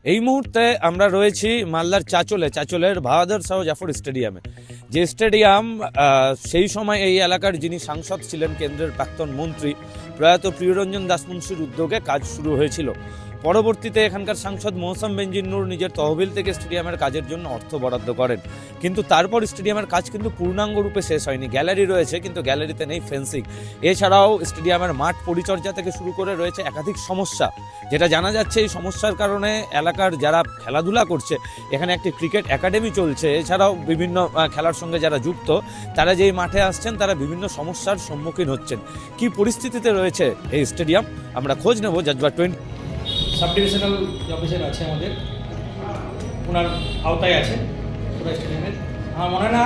এই মুহূর্তে আমরা রয়েছি মালদার চাচলের বাহাদুর শাহ জাফর স্টেডিয়ামে, যে স্টেডিয়াম সেই সময় এই এলাকার যিনি সাংসদ ছিলেন, কেন্দ্রের প্রাক্তন মন্ত্রী প্রয়াত প্রিয়রঞ্জন দাসমুন্সির উদ্যোগে কাজ শুরু হয়েছিল। পরবর্তীতে এখানকার সাংসদ মৌসম বেনজির নিজের তহবিল থেকে স্টেডিয়ামের কাজের জন্য অর্থ বরাদ্দ করেন, কিন্তু তারপর স্টেডিয়ামের কাজ কিন্তু পূর্ণাঙ্গ রূপে শেষ হয়নি। গ্যালারি রয়েছে কিন্তু গ্যালারিতে নেই ফেন্সিং। এছাড়াও স্টেডিয়ামের মাঠ পরিচর্যা থেকে শুরু করে রয়েছে একাধিক সমস্যা, যেটা জানা যাচ্ছে এই সমস্যার কারণে এলাকার যারা খেলাধুলা করছে, এখানে একটি ক্রিকেট একাডেমি চলছে, এছাড়াও বিভিন্ন খেলার সঙ্গে যারা যুক্ত তারা যেই মাঠে আসছেন তারা বিভিন্ন সমস্যার সম্মুখীন হচ্ছেন। কি পরিস্থিতিতে রয়েছে এই স্টেডিয়াম আমরা খোঁজ নেব। জজবা 20 সাব ডিভিশনাল যে অফিসার আছে আমাদের, ওনার আওতায় আছে পুরো স্টেডিয়ামের। আমার মনে হয় না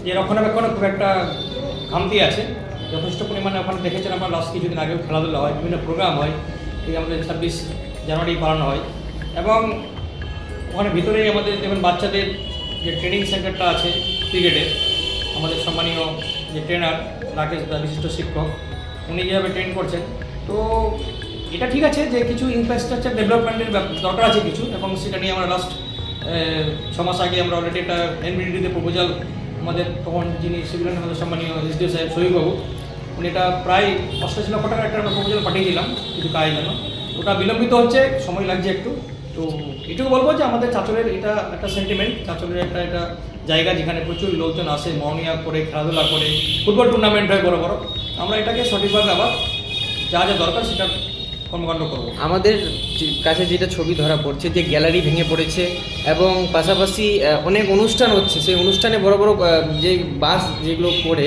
যে রক্ষণাবেক্ষণে খুব একটা খামতি আছে, যথেষ্ট পরিমাণে ওখানে দেখেছেন আমরা লাস্ট কিছুদিন আগেও খেলাধুলা হয়, বিভিন্ন প্রোগ্রাম হয়, এই আমাদের 26 জানুয়ারি পালন হয়, এবং ওখানে ভিতরেই আমাদের যেমন বাচ্চাদের যে ট্রেনিং সেন্টারটা আছে ক্রিকেটের, আমাদের সম্মানীয় যে ট্রেনার রাকেশ দা বিশিষ্ট শিক্ষক, উনি যেভাবে ট্রেন করছেন, তো এটা ঠিক আছে যে কিছু ইনফ্রাস্ট্রাকচার ডেভেলপমেন্টের দরকার আছে কিছু, এবং সেটা নিয়ে আমরা লাস্ট 6 মাস আগে আমরা অলরেডি একটা এনবিডিতে প্রপোজাল আমাদের তখন যিনি সিভিল আমাদের সম্মানীয় এসডিও সাহেব শহীদবাবু, উনি এটা প্রায় 88 লক্ষ টাকার একটা প্রপোজাল পাঠিয়েছিলাম কিছু কাজের জন্য। ওটা বিলম্বিত হচ্ছে, সময় লাগছে একটু। তো এটুকু বলবো যে আমাদের চাচলের এটা একটা সেন্টিমেন্ট, চাচলের একটা জায়গা যেখানে প্রচুর লোকজন আসে, মহনিয়া করে, খেলাধুলা করে, ফুটবল টুর্নামেন্ট হয় বড় বড়। আমরা এটাকে সঠিকভাবে আবার যা যা দরকার সেটা কর্মকাণ্ড করবো। আমাদের কাছে যেটা ছবি ধরা পড়ছে যে গ্যালারি ভেঙে পড়েছে, এবং পাশাপাশি অনেক অনুষ্ঠান হচ্ছে, সেই অনুষ্ঠানে বড় বড় যে বাস যেগুলো করে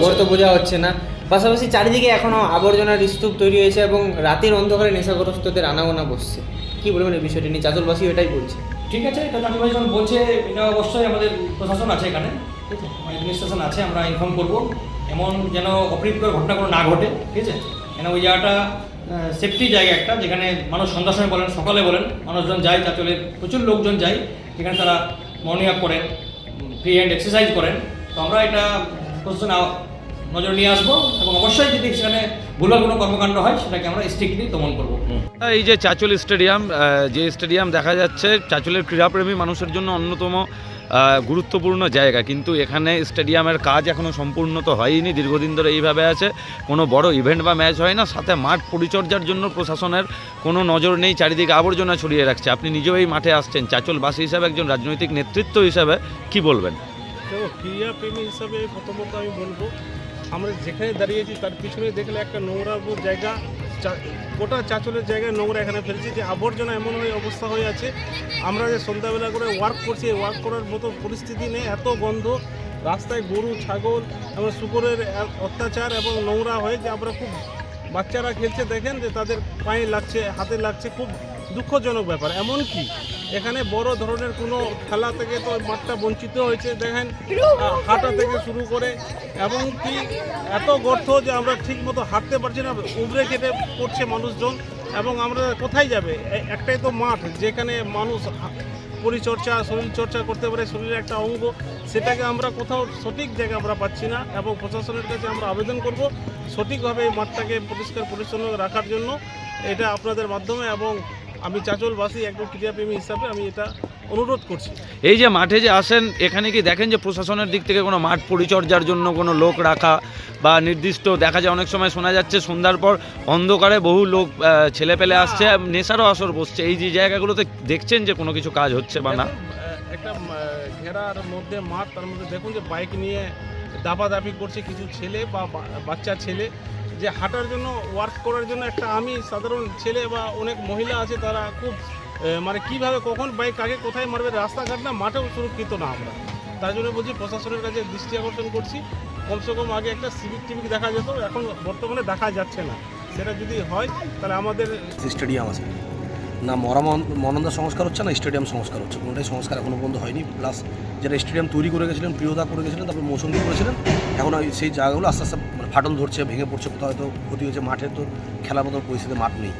গর্ত বোঝা হচ্ছে না। পাশাপাশি চারিদিকে এখনও আবর্জনার স্তূপ তৈরি হয়েছে, এবং রাতের অন্ধকারে নেশাগ্রস্তদের আনাগোনা বসছে। কী বলবেন এই বিষয়টি নিয়ে? চাচলবাসী এটাই বলছে। ঠিক আছে, এটা চাচলবাসী যখন বলছে, এটা অবশ্যই আমাদের প্রশাসন আছে এখানে, ঠিক আছে, অ্যাডমিনিস্ট্রেশন আছে, আমরা ইনফর্ম করবো এমন যেন অপ্রীতিকর ঘটনা কোনো না ঘটে, ঠিক আছে। কেন ওই জায়গাটা সেফটি জায়গা একটা, যেখানে মানুষ সন্ধ্যার সময় বলেন, সকালে বলেন, মানুষজন যায়, চাচলের প্রচুর লোকজন যায়, যেখানে তারা মর্নিং ওয়াক করেন, ফ্রি হ্যান্ড এক্সারসাইজ করেন। তো আমরা এটা প্রশাসন নজর নিয়ে আসবো, এবং অবশ্যই যদি সেখানে ভুলভাল কোনো কর্মকাণ্ড হয় সেটাকে আমরা স্ট্রিক্টলি দমন করবো। এই যে চাচল স্টেডিয়াম, যে স্টেডিয়াম দেখা যাচ্ছে চাচলের ক্রীড়াপ্রেমী মানুষের জন্য অন্যতম গুরুত্বপূর্ণ জায়গা, কিন্তু এখানে স্টেডিয়ামের কাজ এখনও সম্পূর্ণ তো হয়নি। দীর্ঘদিন ধরে এইভাবে আছে, কোনো বড় ইভেন্ট বা ম্যাচ হয় না, সাথে মাঠ পরিচর্যার জন্য প্রশাসনের কোনো নজর নেই, চারিদিকে আবর্জনা ছড়িয়ে রাখছে। আপনি নিজেও এই মাঠে আসছেন, চাচলবাসী হিসাবে, একজন রাজনৈতিক নেতৃত্ব হিসাবে কি বলবেন? দেখো, ক্রীড়াপ্রেমী হিসাবে প্রথমত আমি বলবো, আমরা যেখানে দাঁড়িয়েছি তার পিছনে দেখলে একটা নোংরা জায়গা, গোটা চাচলের জায়গায় নোংরা এখানে ফেলেছি, যে আবর্জনা এমনভাবে অবস্থা হয়ে আছে। আমরা যে সন্ধ্যাবেলা করে ওয়ার্ক করছি, ওয়ার্ক করার মতো পরিস্থিতি নেই, এত গন্ধ, রাস্তায় গরু ছাগল এবং শুকরের অত্যাচার এবং নোংরা হয়ে, যে আমরা খুব, বাচ্চারা খেলছে দেখেন যে তাদের পায়ে লাগছে, হাতে লাগছে, খুব দুঃখজনক ব্যাপার। এমনকি এখানে বড় ধরনের কোনো খেলা থেকে তো মাঠটা বঞ্চিত হয়েছে, দেখেন হাঁটা থেকে শুরু করে, এবং কি এত গর্ত যে আমরা ঠিক মতো হাঁটতে পারছি না, উবড়ে কেটে পড়ছে মানুষজন। এবং আমরা কোথায় যাবে? একটাই তো মাঠ যেখানে মানুষ পরিচর্যা, শরীরচর্চা করতে পারে, শরীরের একটা অঙ্গ, সেটাকে আমরা কোথাও সঠিক জায়গা আমরা পাচ্ছি না। এবং প্রশাসনের কাছে আমরা আবেদন করব সঠিকভাবে এই মাঠটাকে পরিষ্কার পরিচ্ছন্ন রাখার জন্য, এটা আপনাদের মাধ্যমে, এবং আমি চাচলবাসী একজন ক্রীড়াপ্রেমী হিসাবে আমি এটা অনুরোধ করছি। এই যে মাঠে যে আসেন, এখানে কি দেখেন যে প্রশাসনের দিক থেকে কোনো মাঠ পরিচর্যার জন্য কোনো লোক রাখা, বা নির্দিষ্ট দেখা যায় অনেক সময় শোনা যাচ্ছে সন্ধ্যার পর অন্ধকারে বহু লোক ছেলে পেলে আসছে, নেশারও আসর বসছে, এই যে জায়গাগুলোতে দেখছেন যে কোনো কিছু কাজ হচ্ছে বা না? একটা ঘেরার মধ্যে মাঠ, তার মধ্যে দেখুন যে বাইক নিয়ে দাপাদাপি করছে কিছু ছেলে বা বাচ্চা ছেলে, যে হাঁটার জন্য, ওয়ার্ক করার জন্য একটা, আমি সাধারণ ছেলে বা অনেক মহিলা আছে, তারা খুব মানে কীভাবে কখন বাইক আগে কোথায় মারবে, রাস্তাঘাট না, মাঠেও সুরক্ষিত না আমরা। তার জন্য বলছি প্রশাসনের কাছে দৃষ্টি আকর্ষণ করছি, কমসে কম আগে একটা সিভিক টিভিক দেখা যেত, এখন বর্তমানে দেখা যাচ্ছে না। সেটা যদি হয় তাহলে আমাদের স্টেডিয়াম আছে না, মরানন্দা সংস্কার হচ্ছে না, স্টেডিয়াম সংস্কার হচ্ছে, কোনোটাই সংস্কার এখনও পর্যন্ত হয়নি। প্লাস যারা স্টেডিয়াম তৈরি করে গেছিলেন, প্রিয়দা করে গেছিলেন, তারপর মৌসুমী করেছিলেন, এখন সেই জায়গাগুলো আস্তে আস্তে ফাটল ধরছে, ভেঙে পড়ছে, কোথাও হয়তো ক্ষতি হয়েছে, মাঠের তো খেলার মতো পরিস্থিতি মাঠ নেই,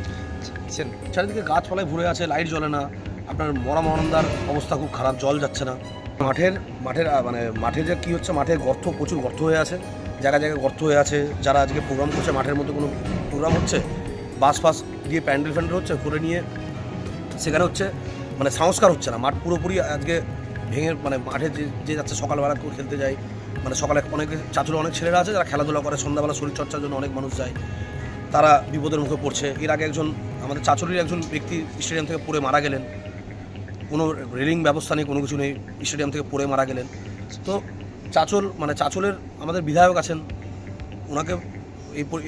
চারিদিকে গাছপালায় ভরে আছে, লাইট জ্বলে না, আপনার মরানন্দার অবস্থা খুব খারাপ, জল যাচ্ছে না। মাঠে যে কী হচ্ছে, মাঠে গর্ত, প্রচুর গর্ত হয়ে আছে, জায়গায় জায়গায় গর্ত হয়ে আছে। যারা আজকে প্রোগ্রাম করছে, মাঠের মধ্যে কোনো প্রোগ্রাম হচ্ছে, বাস ফাস দিয়ে প্যান্ডেল হচ্ছে, করে নিয়ে সেখানে হচ্ছে মানে সংস্কার হচ্ছে না, মাঠ পুরোপুরি আজকে ভেঙে মানে মাঠে যে যাচ্ছে সকালবেলা করে খেলতে যায়, মানে সকালে অনেক চাচুরা অনেক ছেলেরা আছে যারা খেলাধুলা করে, সন্ধ্যাবেলা শরীরচর্চার জন্য অনেক মানুষ যায়, তারা বিপদের মুখে পড়ছে। এর আগে আমাদের চাচুরির একজন ব্যক্তি স্টেডিয়াম থেকে পড়ে মারা গেলেন, কোনো রেলিং ব্যবস্থা নেই, কোনো কিছু নেই, স্টেডিয়াম থেকে পড়ে মারা গেলেন। তো চাচলের আমাদের বিধায়ক আছেন, ওনাকে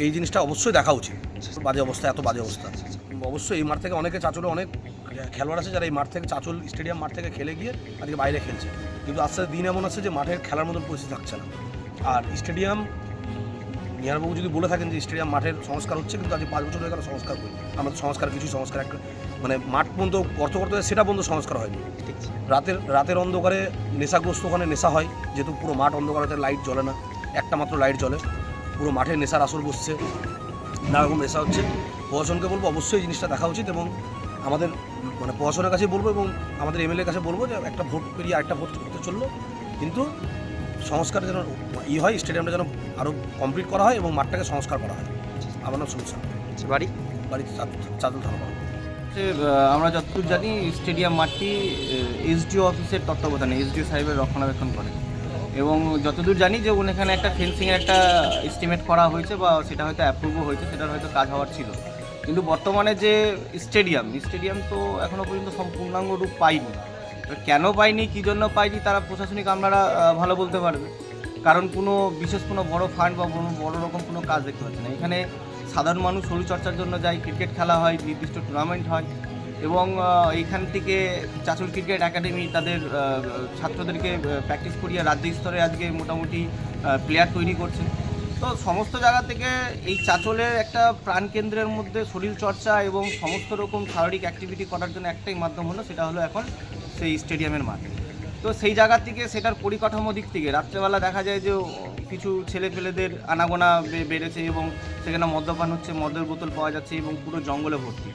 এই জিনিসটা অবশ্যই দেখা উচিত। বাজে অবস্থা, এত বাজে অবস্থা, অবশ্যই এই মাঠ থেকে অনেকে চাচলে অনেক খেলোয়াড় আছে যারা এই মাঠ থেকে চাচল স্টেডিয়াম মাঠ থেকে খেলে গিয়ে আজকে বাইরে খেলছে, কিন্তু আস্তে আস্তে দিন এমন আছে যে মাঠের খেলার মতন পরিস্থিতি থাকছে না। আর স্টেডিয়াম নিহারবাবু যদি বলে থাকেন যে স্টেডিয়াম মাঠের সংস্কার হচ্ছে, কিন্তু আজকে 5 বছর হয়ে গেল সংস্কার করি আমরা, সংস্কার একটা মানে মাঠ পর্যন্ত গর্ত করতে সেটা পর্যন্ত সংস্কার হয়নি। রাতের অন্ধকারে নেশাগ্রস্ত ওখানে নেশা হয়, যেহেতু পুরো মাঠ অন্ধকারে লাইট জ্বলে না, একটা মাত্র লাইট জ্বলে, পুরো মাঠে নেশার আসর বসছে, নানা রকম নেশা হচ্ছে। প্রশাসনকে বলবো অবশ্যই এই জিনিসটা দেখা উচিত, এবং আমাদের মানে প্রশাসনের কাছে বলবো এবং আমাদের এমএলএর কাছে বলবো যে একটা ভোট পেরিয়ে আরেকটা ভোট করতে চললো, কিন্তু সংস্কার যেন হয়, স্টেডিয়ামটা যেন আরও কমপ্লিট করা হয় এবং মাঠটাকে সংস্কার করা হয়। আমার নাম সমস্যা বাড়ি চাদল থানা। আমরা যতদূর জানি স্টেডিয়াম মাঠটি এসডিও অফিসের তত্ত্বাবধানে এসডিও সাহেবের রক্ষণাবেক্ষণ করে, এবং যতদূর জানি যে এখানে একটা ফেন্সিংয়ের একটা এস্টিমেট করা হয়েছে বা সেটা হয়তো অ্যাপ্রুভও হয়েছে, সেটার হয়তো কাজ হওয়ার ছিল। কিন্তু বর্তমানে যে স্টেডিয়াম তো এখনও পর্যন্ত পূর্ণাঙ্গ রূপ পাইনি। কেন পাইনি, কী জন্য পাইনি, তারা প্রশাসনিক আমরা ভালো বলতে পারবে, কারণ বিশেষ কোনো বড় ফান্ড বা বড় রকম কোনো কাজ দেখতে পাচ্ছি না। এখানে সাধারণ মানুষ শরীরচর্চার জন্য যায়, ক্রিকেট খেলা হয়, নির্দিষ্ট টুর্নামেন্ট হয়, এবং এইখান থেকে চাচল ক্রিকেট একাডেমি তাদের ছাত্রদেরকে প্র্যাকটিস করিয়ে রাজ্য স্তরে আজকে মোটামুটি প্লেয়ার তৈরি করছে। তো সমস্ত জায়গা থেকে এই চাচলের একটা প্রাণকেন্দ্রের মধ্যে শরীরচর্চা এবং সমস্ত রকম শারীরিক অ্যাক্টিভিটি করার জন্য একটাই মাধ্যম হলো, সেটা হলো এখন সেই স্টেডিয়ামের মাঠে। তো সেই জায়গা থেকে সেটার পরিকাঠামো দিক থেকে রাত্রেবেলা দেখা যায় যে কিছু ছেলেপেলেদের আনাগোনা বেড়েছে, এবং সেখানে মদ্যপান হচ্ছে, মদের বোতল পাওয়া যাচ্ছে, এবং পুরো জঙ্গলে ভর্তি।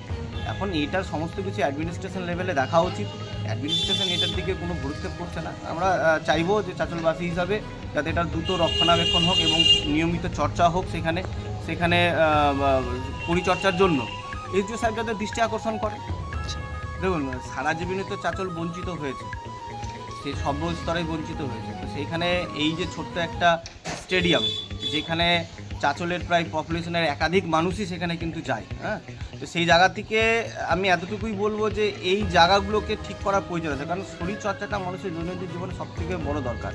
এখন এটার সমস্ত কিছু অ্যাডমিনিস্ট্রেশন লেভেলে দেখা উচিত। অ্যাডমিনিস্ট্রেশন এটার দিকে কোনো ভ্রুক্ষেপ করছে না। আমরা চাইবো যে চাচলবাসী হিসাবে যাতে এটার দ্রুত রক্ষণাবেক্ষণ হোক এবং নিয়মিত চর্চা হোক, সেখানে পরিচর্চার জন্য এসডিও সাহেব যাতে দৃষ্টি আকর্ষণ করে। দেখুন, সারা জীবনে তো চাচল বঞ্চিত হয়েছে, সে সর্বস্তরে বঞ্চিত হয়েছে। তো সেইখানে এই যে ছোট্ট একটা স্টেডিয়াম, যেখানে চাচলের প্রায় পপুলেশনের একাধিক মানুষই সেখানে কিন্তু যায়, হ্যাঁ, তো সেই জায়গা থেকে আমি এতটুকুই বলবো যে এই জায়গাগুলোকে ঠিক করার প্রয়োজন আছে, কারণ শরীরচর্চাটা মানুষের দৈনন্দিন জীবনে সবথেকে বড় দরকার।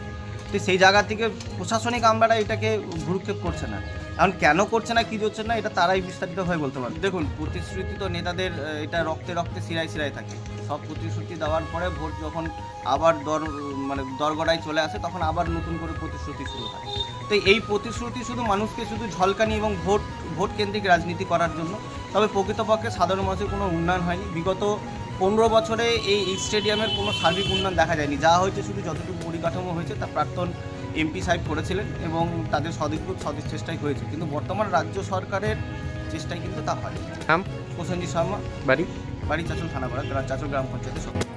তো সেই জায়গা থেকে প্রশাসনিক আমরা এটাকে ভ্রুক্ষেপ করছে না। এখন কেন করছে না, কী হচ্ছে না, এটা তারাই বিস্তারিতভাবে বলতে পারে। দেখুন, প্রতিশ্রুতি তো নেতাদের এটা রক্তে রক্তে শিরায় থাকে। সব প্রতিশ্রুতি দেওয়ার পরে ভোট যখন আবার দরগড়ায় চলে আসে, তখন আবার নতুন করে প্রতিশ্রুতি শুরু হয়। তো এই প্রতিশ্রুতি শুধু মানুষকে শুধু ঝলকানি এবং ভোট কেন্দ্রিক রাজনীতি করার জন্য, তবে প্রকৃতপক্ষে সাধারণ মানুষের কোনো উন্নয়ন হয়নি। বিগত 15 বছরে এই স্টেডিয়ামের কোনো সার্বিক উন্নয়ন দেখা যায়নি। যা হয়েছে শুধু যতটুকু পরিকাঠামো হয়েছে তা প্রাক্তন এমপি সাহেব করেছিলেন, এবং তাদের সদিচ্ছ চেষ্টাই হয়েছে, কিন্তু বর্তমান রাজ্য সরকারের চেষ্টায় কিন্তু তা হয়। প্রসেনজিৎ শর্মা, বাড়ি চাচল থানাপাড়া, চাচল গ্রাম পঞ্চায়েতের।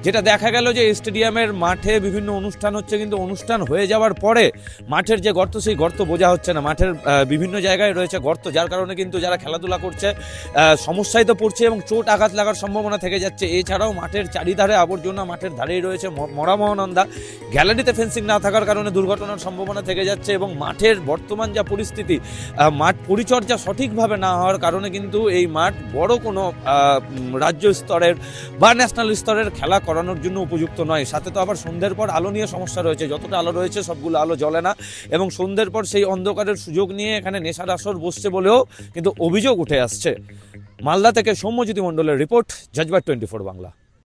যেটা দেখা গেল যে স্টেডিয়ামের মাঠে বিভিন্ন অনুষ্ঠান হচ্ছে, কিন্তু অনুষ্ঠান হয়ে যাওয়ার পরে মাঠের যে গর্ত, সেই গর্ত বোঝা হচ্ছে না। মাঠের বিভিন্ন জায়গায় রয়েছে গর্ত, যার কারণে কিন্তু যারা খেলাধুলা করছে সমস্যায় তো পড়ছে এবং চোট আঘাত লাগার সম্ভাবনা থেকে যাচ্ছে। এছাড়াও মাঠের চারিধারে আবর্জনা, মাঠের ধারেই রয়েছে মরা মহানন্দা, গ্যালারিতে ফেন্সিং না থাকার কারণে দুর্ঘটনার সম্ভাবনা থেকে যাচ্ছে, এবং মাঠের বর্তমান যা পরিস্থিতি, মাঠ পরিচর্যা সঠিকভাবে না হওয়ার কারণে কিন্তু এই মাঠ বড় কোনো রাজ্য স্তরের বা ন্যাশনাল স্তরের খেলা করানোর জন্য উপযুক্ত নয়। সাথে তো আবার সন্ধ্যের পর আলো নিয়ে সমস্যা রয়েছে, যতটা আলো রয়েছে সবগুলো আলো জ্বলে না, এবং সন্ধ্যের পর সেই অন্ধকারের সুযোগ নিয়ে এখানে নেশার আসর বসছে বলেও কিন্তু অভিযোগ উঠে আসছে। মালদা থেকে সৌম্যজ্যোতি মণ্ডলের রিপোর্ট, জজবাত 24 বাংলা।